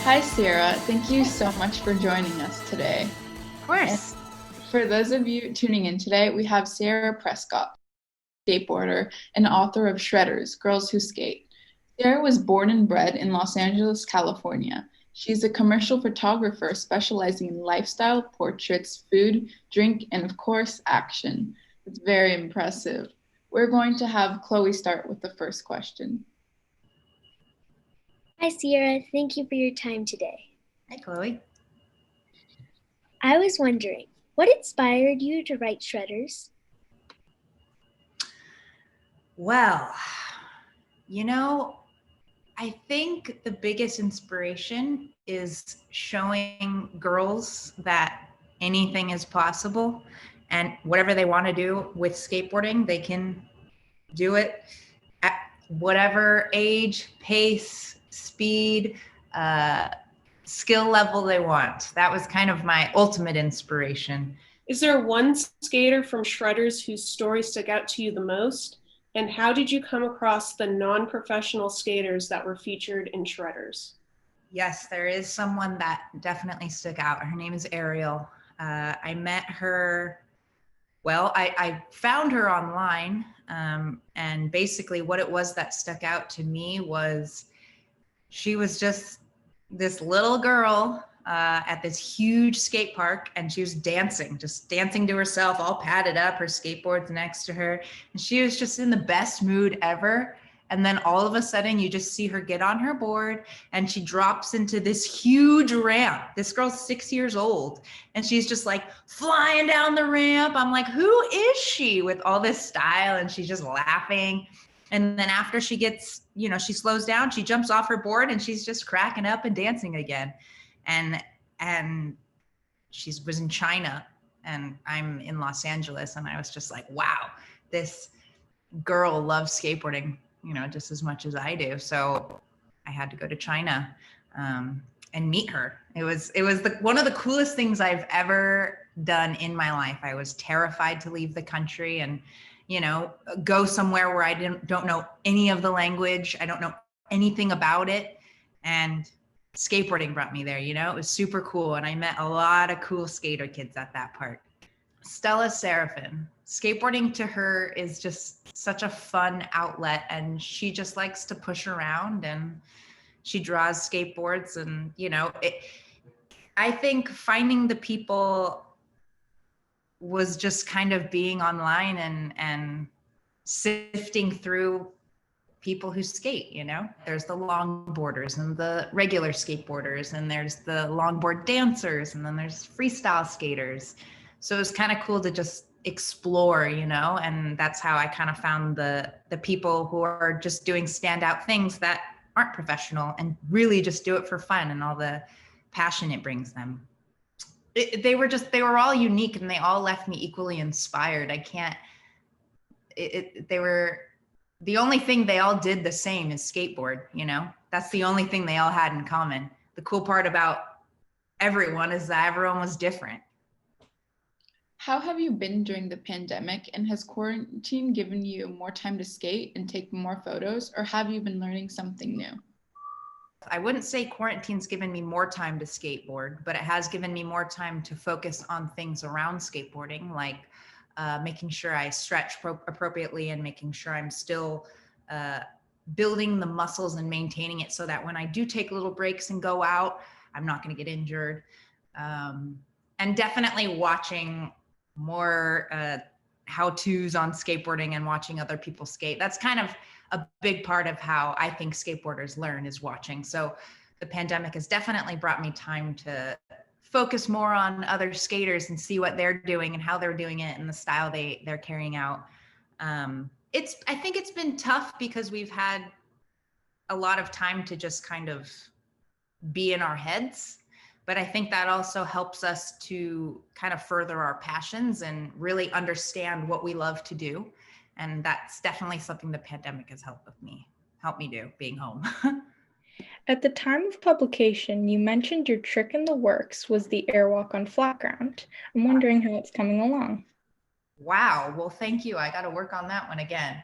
Hi, Sarah. Thank you so much for joining us today. Of And course. for those of you tuning in today, we have Sarah Prescott, skateboarder and author of Shredders, Girls Who Skate. Sarah was born and bred in Los Angeles, California. She's a commercial photographer specializing in lifestyle, portraits, food, drink, and of course, action. It's very impressive. We're going to have Chloe start with the first question. Hi, Sierra. Thank you for your time today. Hi, Chloe. I was wondering, what inspired you to write Shredders? Well, you know, I think the biggest inspiration is showing girls that anything is possible and whatever they want to do with skateboarding, they can do it at whatever age, pace, speed, uh, skill level they want. That was kind of my ultimate inspiration. Is there one skater from Shredders whose story stuck out to you the most? And how did you come across the non-professional skaters that were featured in Shredders? Yes, there is someone that definitely stuck out. Her name is Ariel. I met her, I found her online. And basically what it was that stuck out to me was she was just this little girl at this huge skate park, and she was dancing, just dancing to herself, all padded up, her skateboard's next to her. And she was just in the best mood ever. And then all of a sudden you just see her get on her board and she drops into this huge ramp. This girl's 6 years old and she's just like flying down the ramp. I'm like, who is she with all this style? And she's just laughing. And then after she gets, she slows down, she jumps off her board and she's just cracking up and dancing again. And she was in China and I'm in Los Angeles. And I was just like, wow, this girl loves skateboarding, just as much as I do. So I had to go to China and meet her. It was one of the coolest things I've ever done in my life. I was terrified to leave the country and, go somewhere where I don't know any of the language. I don't know anything about it. And skateboarding brought me there, it was super cool. And I met a lot of cool skater kids at that park. Stella Seraphin. Skateboarding to her is just such a fun outlet, and she just likes to push around and she draws skateboards. And I think finding the people was just kind of being online and sifting through people who skate. There's the longboarders and the regular skateboarders, and there's the longboard dancers, and then there's freestyle skaters. So it's kind of cool to just explore, and that's how I kind of found the people who are just doing standout things that aren't professional and really just do it for fun and all the passion it brings them. They were all unique and they all left me equally inspired. The only thing they all did the same is skateboard, that's the only thing they all had in common. The cool part about everyone is that everyone was different. How have you been during the pandemic, and has quarantine given you more time to skate and take more photos, or have you been learning something new? I wouldn't say quarantine's given me more time to skateboard, but it has given me more time to focus on things around skateboarding, like making sure I stretch appropriately and making sure I'm still building the muscles and maintaining it so that when I do take little breaks and go out, I'm not going to get injured. And definitely watching more how-tos on skateboarding and watching other people skate. That's kind of a big part of how I think skateboarders learn, is watching. So the pandemic has definitely brought me time to focus more on other skaters and see what they're doing and how they're doing it and the style they're carrying out. I think it's been tough because we've had a lot of time to just kind of be in our heads. But I think that also helps us to kind of further our passions and really understand what we love to do. And that's definitely something the pandemic has helped me do, being home. At the time of publication, you mentioned your trick in the works was the airwalk on flat ground. I'm wondering how it's coming along. Wow. Well, thank you. I got to work on that one again.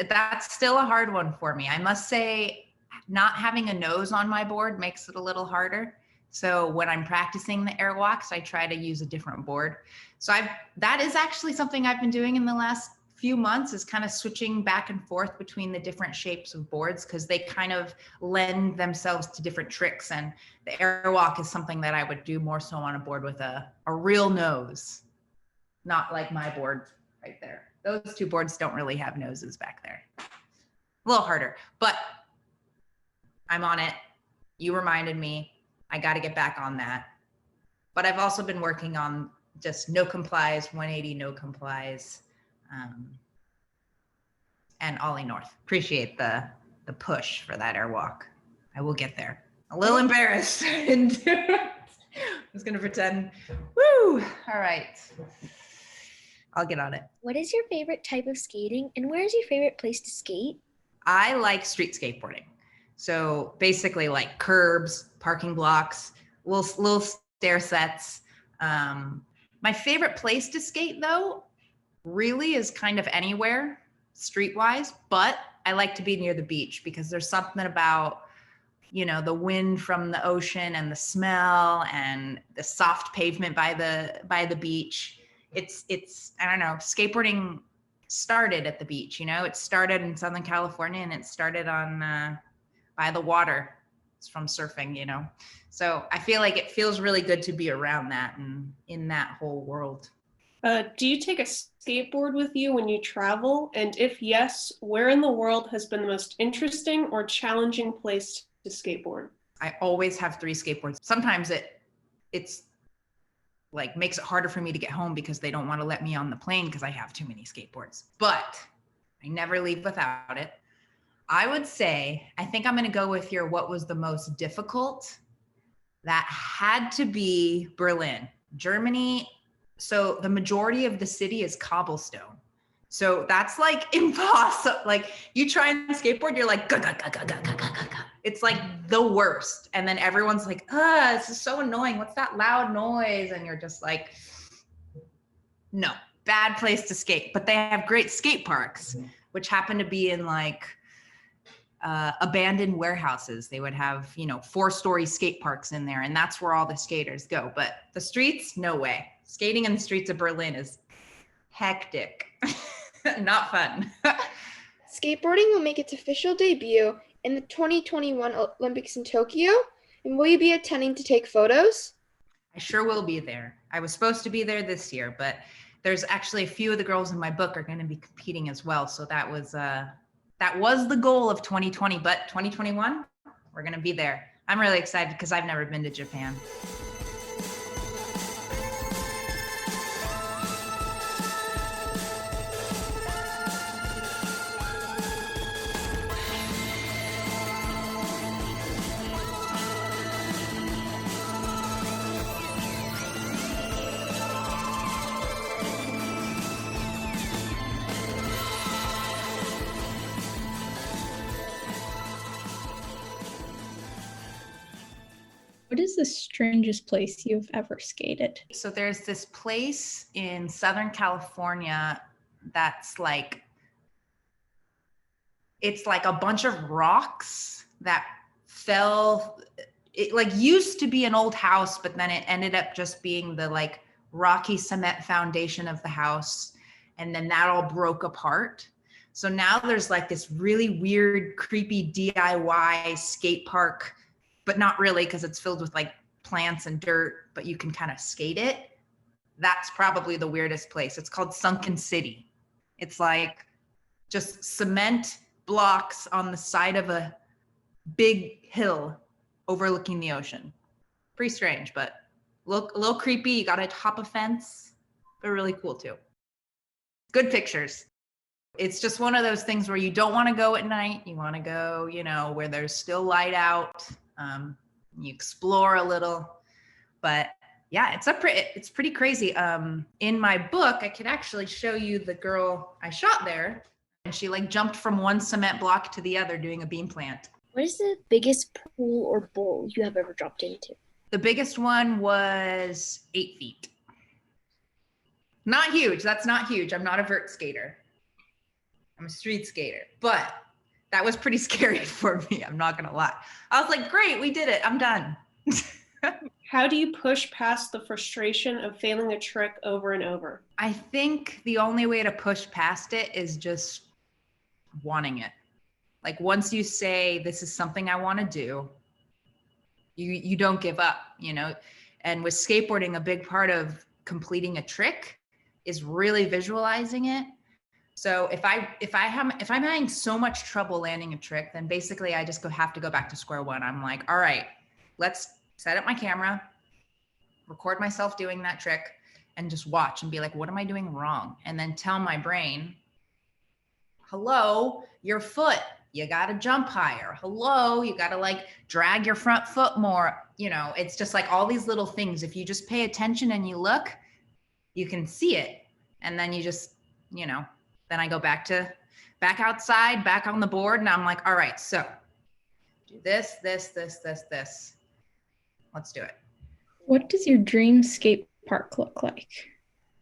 That's still a hard one for me. I must say, not having a nose on my board makes it a little harder. So when I'm practicing the airwalks, I try to use a different board. So that is actually something I've been doing in the last few months, is kind of switching back and forth between the different shapes of boards, because they kind of lend themselves to different tricks. And the airwalk is something that I would do more so on a board with a real nose, not like my board right there. Those two boards don't really have noses back there. A little harder, but I'm on it. You reminded me. I got to get back on that. But I've also been working on just no complies, 180 no complies, and Ollie North. Appreciate the push for that airwalk. I will get there. A little embarrassed. I didn't do it. I was going to pretend. Woo! All right. I'll get on it. What is your favorite type of skating, and where is your favorite place to skate? I like street skateboarding. So basically like curbs, parking blocks, little stair sets. My favorite place to skate though, really is kind of anywhere streetwise, but I like to be near the beach because there's something about, the wind from the ocean and the smell and the soft pavement by the beach. It's I don't know, skateboarding started at the beach, it started in Southern California, and it started on by the water. It's from surfing, so I feel like it feels really good to be around that and in that whole world. Do you take a skateboard with you when you travel? And if yes, where in the world has been the most interesting or challenging place to skateboard? I always have 3 skateboards. Sometimes it's like makes it harder for me to get home because they don't want to let me on the plane because I have too many skateboards. But I never leave without it. I would say, I think I'm going to go with your what was the most difficult. That had to be Berlin, Germany. So the majority of the city is cobblestone. So that's like impossible. Like you try and skateboard, you're like, gah, gah, gah, gah, gah, gah, gah, gah. It's like the worst. And then everyone's like, this is so annoying. What's that loud noise? And you're just like, no, bad place to skate. But they have great skate parks, which happen to be in like abandoned warehouses. They would have, 4-story skate parks in there, and that's where all the skaters go. But the streets, no way. Skating in the streets of Berlin is hectic. Not fun. Skateboarding will make its official debut in the 2021 Olympics in Tokyo. And will you be attending to take photos? I sure will be there. I was supposed to be there this year, but there's actually a few of the girls in my book are going to be competing as well. So that was the goal of 2020, but 2021, we're going to be there. I'm really excited because I've never been to Japan. What is the strangest place you've ever skated? So there's this place in Southern California that's like, it's like a bunch of rocks that fell. It like used to be an old house, but then it ended up just being the like rocky cement foundation of the house. And then that all broke apart. So now there's like this really weird, creepy DIY skate park, but not really because it's filled with like plants and dirt, but you can kind of skate it. That's probably the weirdest place. It's called Sunken City. It's like just cement blocks on the side of a big hill overlooking the ocean. Pretty strange, but a little creepy. You got to hop a fence, but really cool too. Good pictures. It's just one of those things where you don't want to go at night. You want to go, where there's still light out. You explore a little, but yeah, it's pretty crazy. In my book, I could actually show you the girl I shot there, and she like jumped from one cement block to the other doing a beam plant. What is the biggest pool or bowl you have ever dropped into? The biggest one was 8 feet. Not huge. That's not huge. I'm not a vert skater. I'm a street skater, but that was pretty scary for me. I'm not going to lie. I was like, great, we did it. I'm done. How do you push past the frustration of failing a trick over and over? I think the only way to push past it is just wanting it. Like once you say, this is something I want to do, you don't give up, you know? And with skateboarding, a big part of completing a trick is really visualizing it. So if I'm having so much trouble landing a trick, then basically I just have to go back to square one. I'm like, all right, let's set up my camera, record myself doing that trick, and just watch and be like, what am I doing wrong? And then tell my brain, hello, your foot, you got to jump higher. Hello, you got to like drag your front foot more. You know, it's just like all these little things. If you just pay attention and you look, you can see it. And then you just, you know, then I go back outside, back on the board. And I'm like, all right, so do this. Let's do it. What does your dream skate park look like?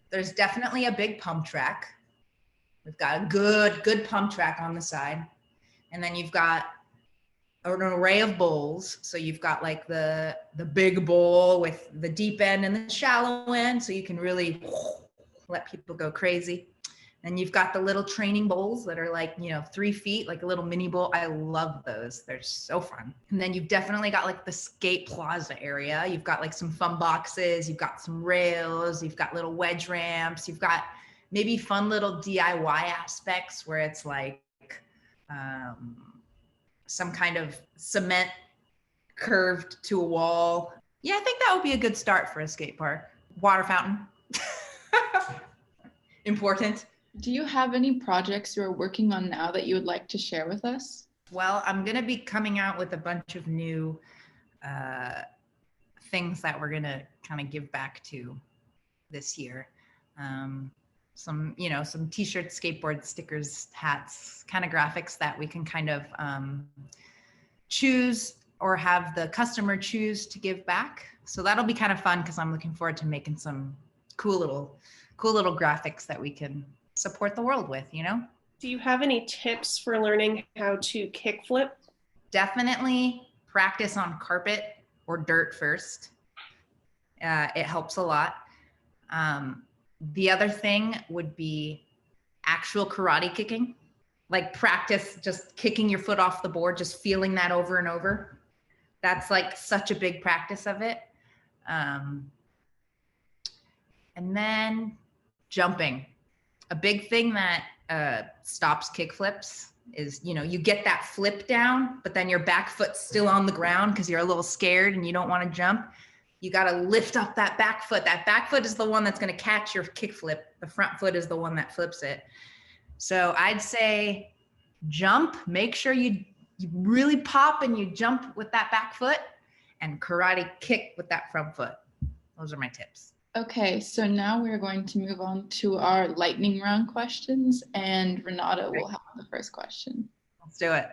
There's definitely a big pump track. We've got a good pump track on the side. And then you've got an array of bowls. So you've got like the big bowl with the deep end and the shallow end. So you can really let people go crazy. And you've got the little training bowls that are like, 3 feet, like a little mini bowl. I love those. They're so fun. And then you've definitely got like the skate plaza area. You've got like some fun boxes. You've got some rails. You've got little wedge ramps. You've got maybe fun little DIY aspects where it's like some kind of cement curved to a wall. Yeah, I think that would be a good start for a skate park. Water fountain. Important. Do you have any projects you are working on now that you would like to share with us? Well, I'm going to be coming out with a bunch of new things that we're going to kind of give back to this year. Some t-shirts, skateboard stickers, hats, kind of graphics that we can kind of choose or have the customer choose to give back. So that'll be kind of fun because I'm looking forward to making some cool little graphics that we can support the world with, Do you have any tips for learning how to kickflip? Definitely practice on carpet or dirt first. It helps a lot. The other thing would be actual karate kicking, like practice just kicking your foot off the board, just feeling that over and over. That's like such a big practice of it. And then jumping. A big thing that stops kickflips is, you get that flip down, but then your back foot's still on the ground because you're a little scared and you don't want to jump. You got to lift up that back foot. That back foot is the one that's going to catch your kickflip. The front foot is the one that flips it. So I'd say jump, make sure you really pop and you jump with that back foot, and karate kick with that front foot. Those are my tips. Okay, so now we're going to move on to our lightning round questions, and Renata will have the first question. Let's do it.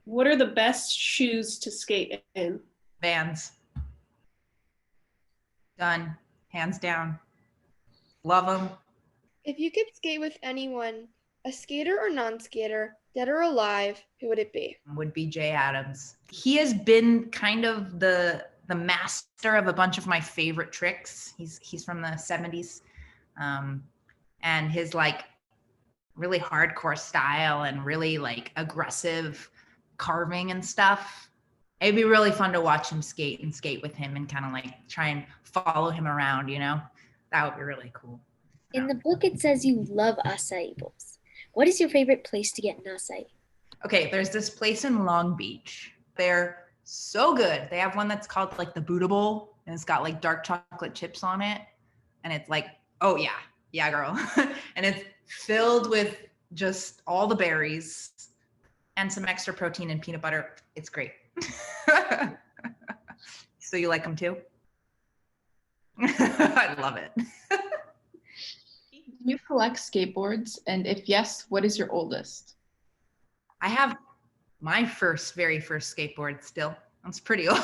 What are the best shoes to skate in? Vans. Done. Hands down. Love them. If you could skate with anyone, a skater or non-skater, dead or alive, who would it be? Would be Jay Adams. He has been kind of the master of a bunch of my favorite tricks. He's from the 70s. And his like really hardcore style and really like aggressive carving and stuff. It'd be really fun to watch him skate with him and kind of like try and follow him around, That would be really cool. In the book, it says you love acai bowls. What is your favorite place to get an acai? Okay, there's this place in Long Beach. They're so good. They have one that's called like the Buddha Bowl, and it's got like dark chocolate chips on it. And it's like, oh yeah, girl. And it's filled with just all the berries and some extra protein and peanut butter. It's great. So you like them too? I love it. Do you collect skateboards? And if yes, what is your oldest? I have my very first skateboard still. It's pretty old.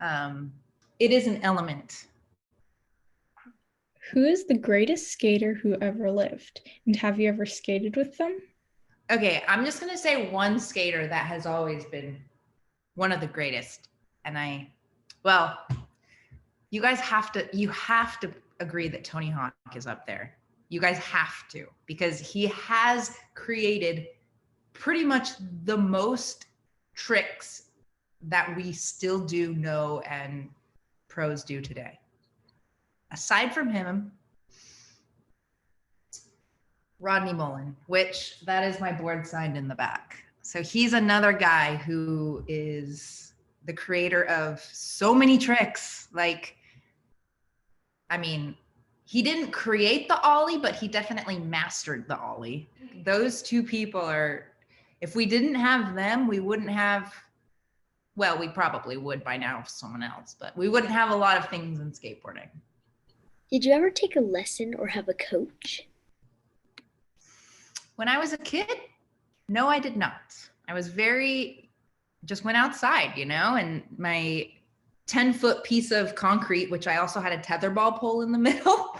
It is an Element. Who is the greatest skater who ever lived? And have you ever skated with them? Okay, I'm just gonna say one skater that has always been one of the greatest. And well, you have to agree that Tony Hawk is up there. You guys have to, because he has created pretty much the most tricks that we still do know and pros do today. Aside from him, Rodney Mullen, which that is my board signed in the back. So he's another guy who is the creator of so many tricks. Like, I mean, he didn't create the ollie, but he definitely mastered the ollie. Those two people are, if we didn't have them, we wouldn't have, well, we probably would by now, someone else, but we wouldn't have a lot of things in skateboarding. Did you ever take a lesson or have a coach? When I was a kid, no, I did not. I was just went outside, and my 10-foot piece of concrete, which I also had a tetherball pole in the middle,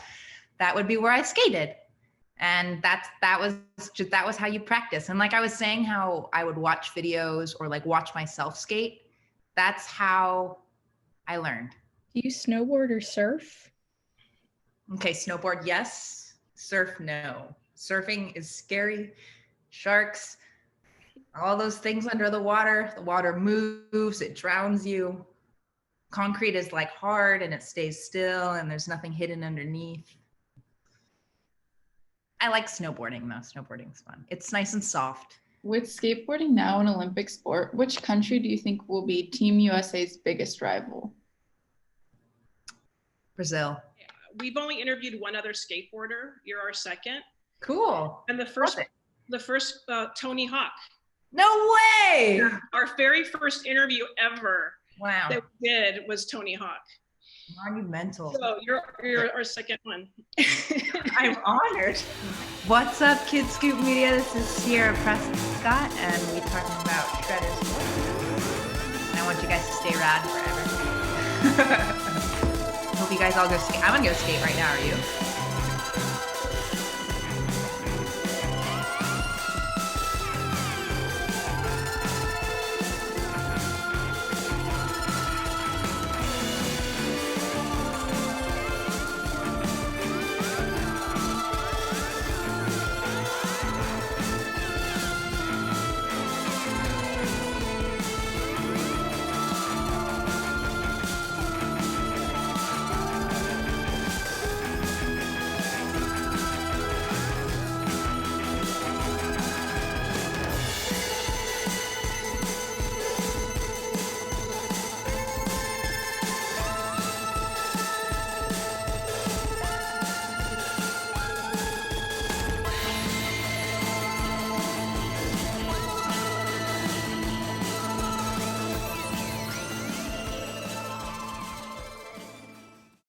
that would be where I skated. And that was how you practice. And like I was saying, how I would watch videos or like watch myself skate, that's how I learned. Do you snowboard or surf? Okay, snowboard, yes. Surf, no. Surfing is scary. Sharks, all those things under the water moves, it drowns you. Concrete is like hard and it stays still and there's nothing hidden underneath. I like snowboarding though. Snowboarding's fun. It's nice and soft. With skateboarding now an Olympic sport, which country do you think will be Team USA's biggest rival? Brazil. We've only interviewed one other skateboarder. You're our second. Cool. And the first Tony Hawk. No way. Our very first interview ever Wow. that we did was Tony Hawk. Monumental. So you're our second one. I'm honored. What's up, KidScoop Media? This is Sierra Prescott, and we're talking about shredders. And I want you guys to stay rad forever. Hope you guys all go skate. I'm gonna go skate right now. Are you?